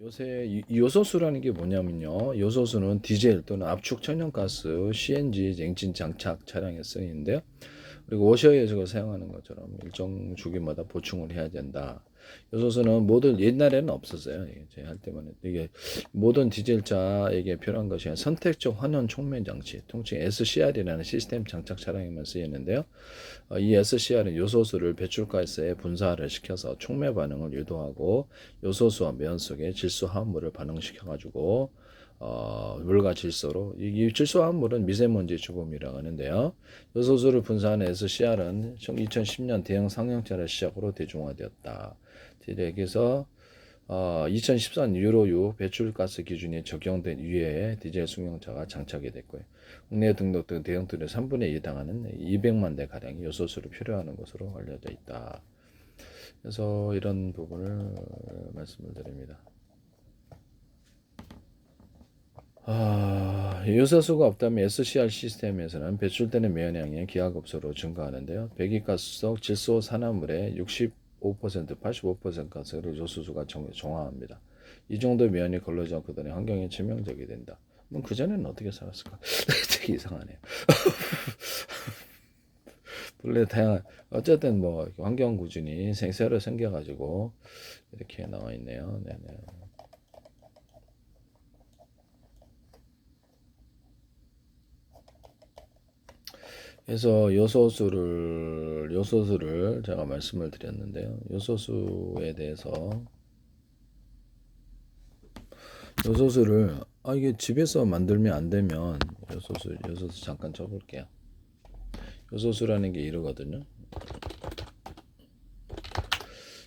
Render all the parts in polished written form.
요새 이 요소수라는 게 뭐냐면요. 요소수는 디젤 또는 압축 천연가스, CNG 엔진 장착 차량에 쓰이는데요. 그리고 워셔에서 사용하는 것처럼 일정 주기마다 보충을 해야 된다. 요소수는 모든 옛날에는 없었어요. 이게 제가 할 때만 이게 모든 디젤차에게 필요한 것이 선택적 환원 촉매 장치, 통칭 SCR이라는 시스템 장착 차량에만 쓰이는데요. 이 SCR은 요소수를 배출가스에 분사를 시켜서 촉매 반응을 유도하고 요소수와 면 속에 질소 화합물을 반응시켜가지고 물과 질소로 이 질소 화합물은 미세먼지 주범이라고 하는데요. 요소수를 분사하는 SCR은 2010년 대형 상용차를 시작으로 대중화되었다. 여기서 2014년 유로 6 배출가스 기준이 적용된 이외에 디젤 승용차가 장착이 됐고요. 국내 등록된 대형들의 3분의 2에 해당하는 200만 대 가량이 요소수를 필요하는 것으로 알려져 있다. 그래서 이런 부분을 말씀을 드립니다. 요소수가 없다면 SCR 시스템에서는 배출되는 매연량이 기하급수로 증가하는데요. 배기가스 속 질소 산화물의 65%, 85% 가스를 요소수가 정화합니다. 이 정도 매연이 걸러지 않거든요. 환경에 치명적이 된다. 그전에는 어떻게 살았을까? 되게 이상하네요. 원래 다양한 어쨌든 뭐 환경 구준이 새로 생겨가지고 이렇게 나와 있네요. 네네. 그래서 요소수를 제가 말씀을 드렸는데요. 요소수에 대해서 요소수를 이게 집에서 만들면 안 되면 요소수 잠깐 쳐볼게요. 요소수라는 게 이러거든요.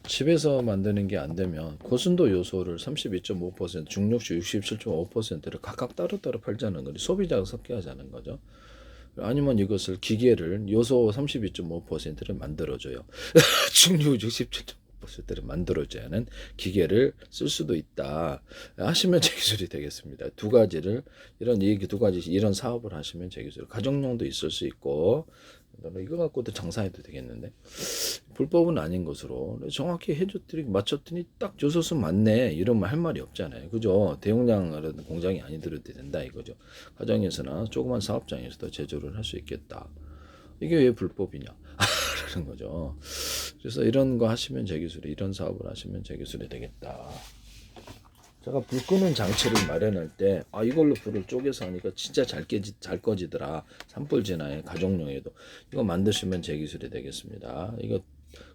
집에서 만드는 게 안 되면 고순도 요소를 32.5%, 중력시 67.5%를 각각 따로따로 팔자는 거죠. 소비자가 섞여 하자는 거죠. 아니면 이것을 기계를 요소 32.5%를 만들어줘요. 중류 67.5%를 만들어줘야 하는 기계를 쓸 수도 있다 하시면 제 기술이 되겠습니다. 두 가지를 두 가지 이런 사업을 하시면 제 기술 가정용도 있을 수 있고 이거 갖고도 장사해도 되겠는데 불법은 아닌 것으로 정확히 맞췄더니 딱 요소수 맞네 이러면 할 말이 없잖아요. 그죠? 대용량 공장이 아니더라도 된다 이거죠. 가정에서나 조그만 사업장에서도 제조를 할 수 있겠다. 이게 왜 불법이냐? 그런 거죠. 그래서 이런 거 하시면 제 기술이 이런 사업을 하시면 제 기술이 되겠다. 제가 불 끄는 장치를 마련할 때 이걸로 불을 쪼개서 하니까 진짜 잘 꺼지더라. 산불 진화에 가정용에도 이거 만드시면 제 기술이 되겠습니다. 이거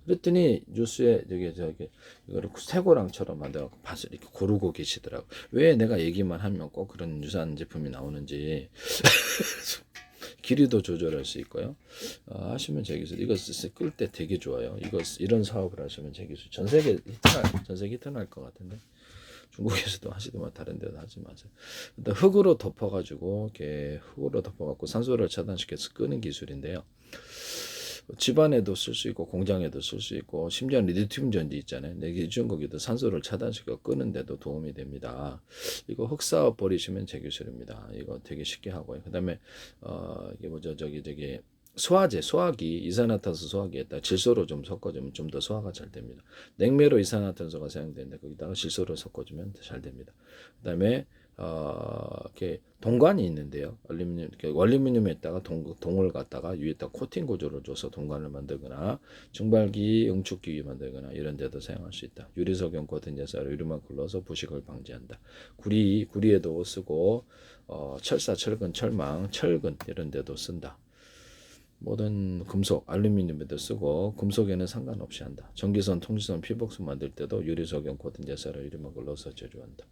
그랬더니 뉴스에 저기 이거를 쇠고랑처럼 만들어갖고 밭을 이렇게 고르고 계시더라고. 왜 내가 얘기만 하면 꼭 그런 유사한 제품이 나오는지. 길이도 조절할 수 있고요. 하시면 제 기술 이거 끌 때 되게 좋아요. 이런 사업을 하시면 제 기술 전 세계 히트 날 것 같은데. 중국에서도 하시더만 다른 데도 하지 마세요. 일단 흙으로 덮어가지고 이렇게 흙으로 덮어갖고 산소를 차단시켜서 끄는 기술인데요. 집안에도 쓸 수 있고 공장에도 쓸 수 있고 심지어 리튬 전지 있잖아요. 리튬 거기도 산소를 차단시켜 끄는데도 도움이 됩니다. 이거 흑사업 버리시면 제 기술입니다. 이거 되게 쉽게 하고요. 그다음에 이게 뭐죠 저기 소화기 이산화탄소 소화기에다 질소로 좀 섞어주면 좀 더 소화가 잘 됩니다. 냉매로 이산화탄소가 사용되는데 거기다가 질소를 섞어주면 잘 됩니다. 그다음에 이렇게 동관이 있는데요. 원리뮴에다가 동을 갖다가 위에다 코팅 구조를 줘서 동관을 만들거나 증발기, 응축기 만들거나 이런 데도 사용할 수 있다. 유리석용 코팅제사로 유리만큼 넣어서 부식을 방지한다. 구리에도 쓰고 철사, 철근, 철망, 철근 이런 데도 쓴다. 모든 금속, 알루미늄에도 쓰고 금속에는 상관없이 한다. 전기선, 통지선, 피복선 만들 때도 유리석용 코팅제사로 유리막을 넣어서 제조한다.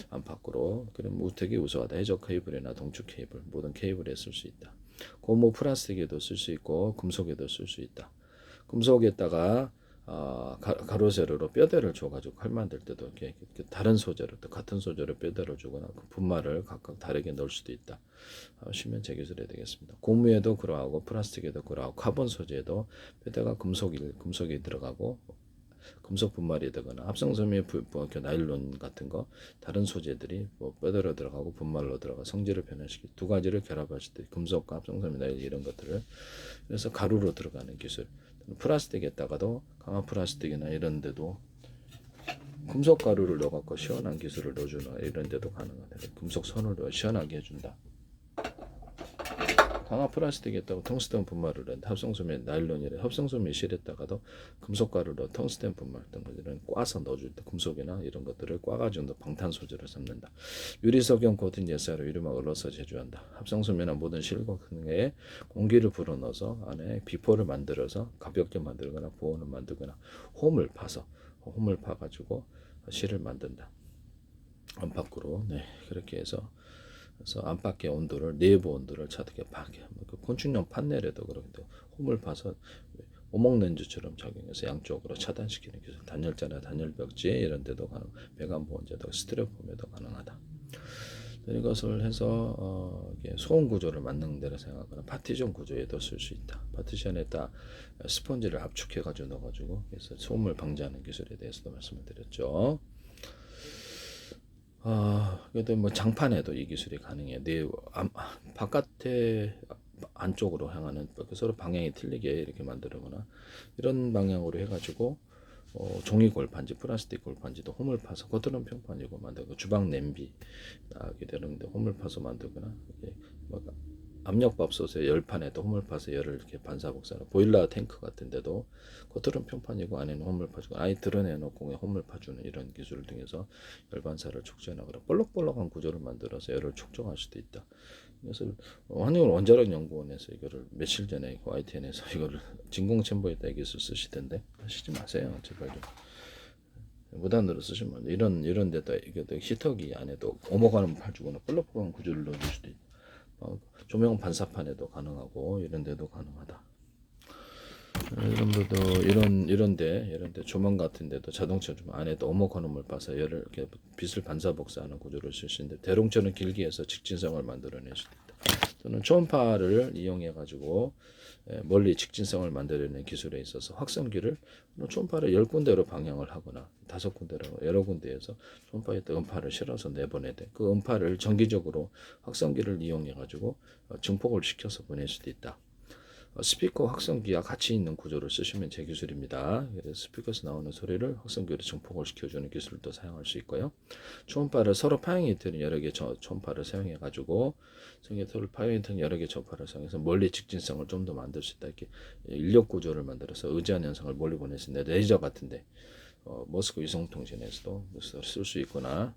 안팎으로 그럼 우택이 우수하다. 해적 케이블이나 동축 케이블 모든 케이블에 쓸 수 있다. 고무 플라스틱에도 쓸 수 있고 금속에도 쓸 수 있다. 금속에다가 가로세로로 뼈대를 줘가지고 칼 만들 때도 이렇게 다른 소재로 또 같은 소재로 뼈대를 주거나 그 분말을 각각 다르게 넣을 수도 있다. 하시면 제 기술이 되겠습니다. 고무에도 그러하고 플라스틱에도 그러하고 카본 소재에도 뼈대가 금속이 들어가고 금속 분말이 되거나 합성섬유 나일론 같은 거 다른 소재들이 뼈대로 들어가고 분말로 들어가 성질을 변화시키 두 가지를 결합하실 때 금속과 합성섬유 나일론 이런 것들을 그래서 가루로 들어가는 기술 플라스틱에다가도 강화 플라스틱이나 이런 데도 금속 가루를 넣어갖고 시원한 기술을 넣어주는 이런 데도 가능하다. 금속 선을 넣어 시원하게 해준다. 강화 플라스틱에다가 텅스텐 분말을 넣은 합성소면 나일론이래. 합성소면 실에다가도 금속 가루로 텅스텐 분말 같은 것들은 꽈서 넣어줄 때 금속이나 이런 것들을 꽈가지고 방탄 소재로 삼는다. 유리석용 코팅 예사로 유리막을 넣어서 제조한다. 합성소면이나 모든 실거에 공기를 불어넣어서 안에 비포를 만들어서 가볍게 만들거나 보온을 만들거나 홈을 파가지고 실을 만든다. 안팎으로 그렇게 해서 그래서 안팎의 온도를 내부 온도를 차게 파게 그 곤충용 판넬에도 그렇게 홈을 파서 오목 렌즈처럼 작용해서 양쪽으로 차단시키는 기술. 단열재나 단열벽지 이런 데도 가능. 배관 보온재도 스티로폼에도 가능하다. 이것을 해서 소음 구조를 만드는 데로 생각하거나 파티션 구조에도 쓸 수 있다. 파티션에다 스펀지를 압축해 가지고 넣어가지고 그래서 소음을 방지하는 기술에 대해서도 말씀을 드렸죠. 그래도 뭐 장판에도 이 기술이 가능해. 바깥에 안쪽으로 향하는 서로 방향이 틀리게 이렇게 만들거나 이런 방향으로 해가지고 종이 골판지, 플라스틱 골판지도 홈을 파서 겉으로는 평판이고 만들고 주방 냄비 나게 되는데 홈을 파서 만들거나 뭐 압력밥솥에 열판에도 홈을 파서 열을 이렇게 반사복사하는 보일러 탱크 같은 데도 겉으로는 평판이고 안에는 홈을 파주고 아예 드러내놓고 홈을 파주는 이런 기술을 통해서 열 반사를 촉진하거나 볼록볼록한 구조를 만들어서 열을 촉정할 수도 있다. 그래서 환경 원자력 연구원에서 이거를 며칠 전에 YTN에서 이거를 진공 챔버에다 기술 쓰시던데 하시지 마세요 제발 좀. 무단으로 쓰시면 이런 데다 이게 히터기 안에도 오목하는 팔주거나 볼록볼록한 구조를 넣어줄 수도 있다. 조명 반사판에도 가능하고 이런 데도 가능하다. 이런데 조명 같은 데도 자동차 좀 안에도 오목헌음을 봐서 열을 이렇게 빛을 반사 복사하는 구조를 쓸 수 있는데 대롱처럼 길게 해서 직진성을 만들어낼 수도 있다. 또는 초음파를 이용해 가지고 멀리 직진성을 만들어내는 기술에 있어서 확성기를 초음파를 10군데로 방향을 하거나 5군데로 여러 군데에서 초음파에 음파를 실어서 내보내야 돼. 그 음파를 정기적으로 확성기를 이용해 가지고 증폭을 시켜서 보낼 수도 있다. 스피커 확성기와 같이 있는 구조를 쓰시면 제 기술입니다. 그래서 스피커에서 나오는 소리를 확성기로 증폭을 시켜주는 기술도 사용할 수 있고요. 초음파를 서로 파형이 되는 여러 개의 초음파를 사용해 가지고 서로 파형이 되는 여러 개의 초음파를 사용해서 멀리 직진성을 좀 더 만들 수 있다. 이렇게 인력 구조를 만들어서 의지한 현상을 멀리 보낼 수 있는 레이저 같은데 머스크 위성통신에서도 쓸 수 있거나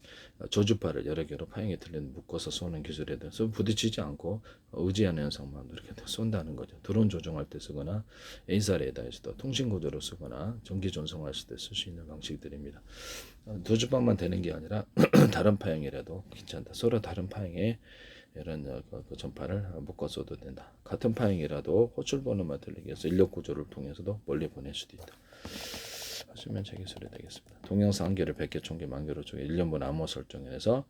저주파를 여러 개로 파형에 틀린 묶어서 쏘는 기술에 대해서 부딪히지 않고 의지하는 현상만 이렇게 쏜다는 거죠. 드론 조종할 때 쓰거나 에이사레이더에서도 통신 구조로 쓰거나 전기 전송할 때 쓸 수 있는 방식들입니다. 저주파만 되는 게 아니라 다른 파형이라도 괜찮다. 서로 다른 파형에 이런 그 전파를 묶어 쏘도 된다. 같은 파형이라도 호출 번호만 들리게 해서 인력 구조를 통해서도 멀리 보낼 수도 있다. 하시면 제 기술이 되겠습니다. 동영상 한 개를 100개, 1000개, 만개로 쪼개 1년분 암호 설정해서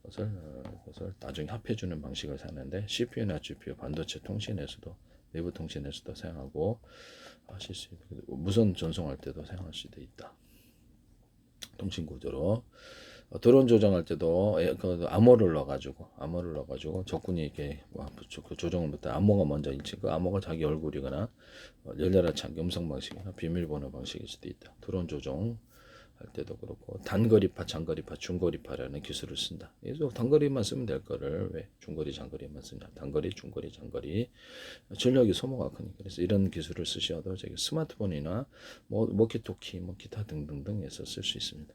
그것을 나중에 합해주는 방식을 사용하는데 CPU나 GPU, 반도체 통신에서도 내부 통신에서도 사용하고 하실 수 있고 무선 전송할 때도 사용할 수도 있다. 통신 구조로 드론 조정할 때도 그 암호를 넣어가지고 적군이 이렇게 조정을 못해 암호가 먼저 일치 그 암호가 자기 얼굴이거나 열려라 창 음성 방식이나 비밀번호 방식일 수도 있다. 드론 조정 할 때도 그렇고 단거리파, 장거리파, 중거리파라는 기술을 쓴다. 그래서 단거리만 쓰면 될 거를 왜 중거리, 장거리만 쓰냐? 단거리, 중거리, 장거리 전력이 소모가 크니까 그래서 이런 기술을 쓰셔도 저기 스마트폰이나 워키토키, 기타 등등등에서 쓸 수 있습니다.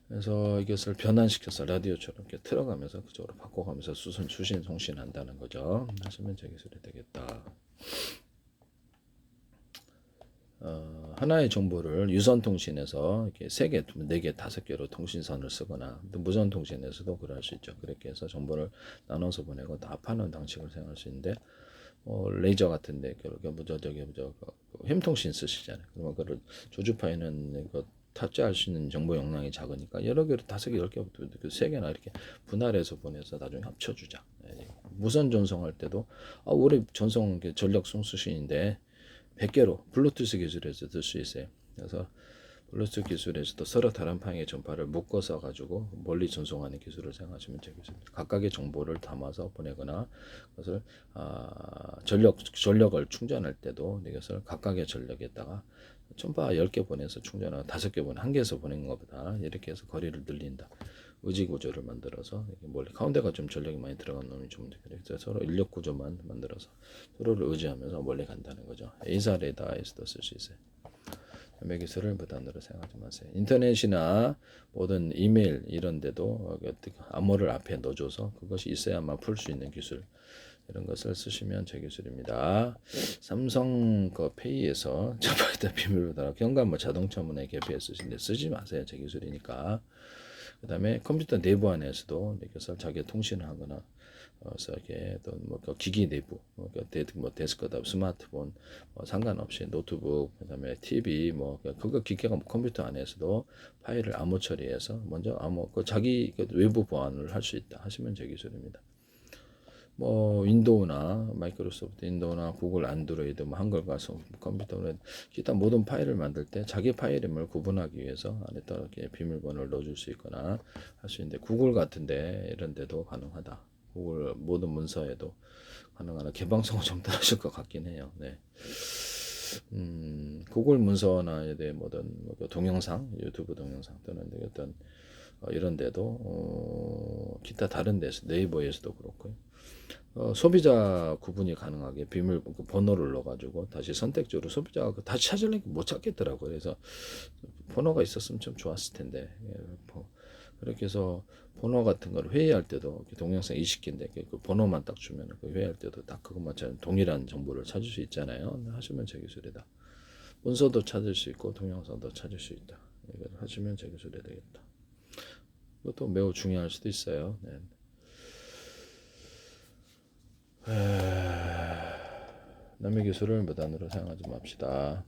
그래서 이것을 변환시켜서 라디오처럼 이렇게 틀어가면서 그쪽으로 바꿔가면서 수신 송신한다는 거죠. 하시면 제 기술이 되겠다. 하나의 정보를 유선 통신에서 이렇게 3개, 4개, 5개로 통신선을 쓰거나 또 무선 통신에서도 그럴 수 있죠. 그렇게 해서 정보를 나눠서 보내고 다 파는 방식을 사용할 수 있는데 레이저 같은데 햄통신 쓰시잖아요. 그러면 그걸 조주파에는 탑재할 수 있는 정보 용량이 작으니까 여러 개로 5개, 10개부터 3개나 이렇게 분할해서 보내서 나중에 합쳐주자. 무선 전송할 때도 우리 전송 전력 송수신인데 100개로 블루투스 기술에서 들 수 있어요. 그래서 블루투스 기술에서도 서로 다른 방향의 전파를 묶어서 가지고 멀리 전송하는 기술을 사용하시면 되겠습니다. 각각의 정보를 담아서 보내거나 그것을 전력을 충전할 때도 이것을 각각의 전력에다가 촌바 10개 보내서 충전하고 5개 보내 1개에서 보낸 것보다 이렇게 해서 거리를 늘린다. 의지 구조를 만들어서 멀리 가운데가 좀 전력이 많이 들어간 놈이 좀 그래서 서로 인력 구조만 만들어서 서로를 의지하면서 멀리 간다는 거죠. A사 레다에서도 쓸 수 있어요. 매매 기술을 무단으로 사용하지 마세요. 인터넷이나 모든 이메일 이런 데도 암호를 앞에 넣어줘서 그것이 있어야만 풀 수 있는 기술 이런 것을 쓰시면 제 기술입니다. 삼성 그 페이에서 저번에 비밀번호 경감 자동차 문에 개폐해 쓰시는데 쓰지 마세요. 제 기술이니까. 그 다음에 컴퓨터 내부 안에서도 이렇게 자기 통신을 하거나 이렇게 또뭐 기기 내부 데스크탑 스마트폰 상관없이 노트북 그다음에 TV 그거 기계가 컴퓨터 안에서도 파일을 암호 처리해서 먼저 암호 자기 외부 보안을 할 수 있다 하시면 제 기술입니다. 윈도우나 마이크로소프트 윈도우나 구글 안드로이드 한글 가서 컴퓨터에 기타 모든 파일을 만들 때 자기 파일임을 구분하기 위해서 안에다 이렇게 비밀번호를 넣어줄 수 있거나 할 수 있는데 구글 같은데 이런 데도 가능하다. 구글 모든 문서에도 가능하나 개방성은 좀 떨어질 것 같긴 해요. 네. 구글 문서나 모든 동영상 유튜브 동영상 또는 어떤 이런 데도 기타 다른 데서 네이버에서도 그렇고요. 소비자 구분이 가능하게 비밀 번호를 넣어가지고 다시 선택적으로 소비자가 다시 찾으려니까 못 찾겠더라고요. 그래서 번호가 있었으면 좀 좋았을 텐데 그렇게 해서 번호 같은 걸 회의할 때도 동영상 20개인데 그 번호만 딱 주면 그 회의할 때도 딱 그것만 동일한 정보를 찾을 수 있잖아요. 하시면 제 기술이다. 문서도 찾을 수 있고 동영상도 찾을 수 있다. 이걸 하시면 제 기술이 되겠다. 이것도 매우 중요할 수도 있어요. 네. 남의 기술을 무단으로 사용하지 맙시다.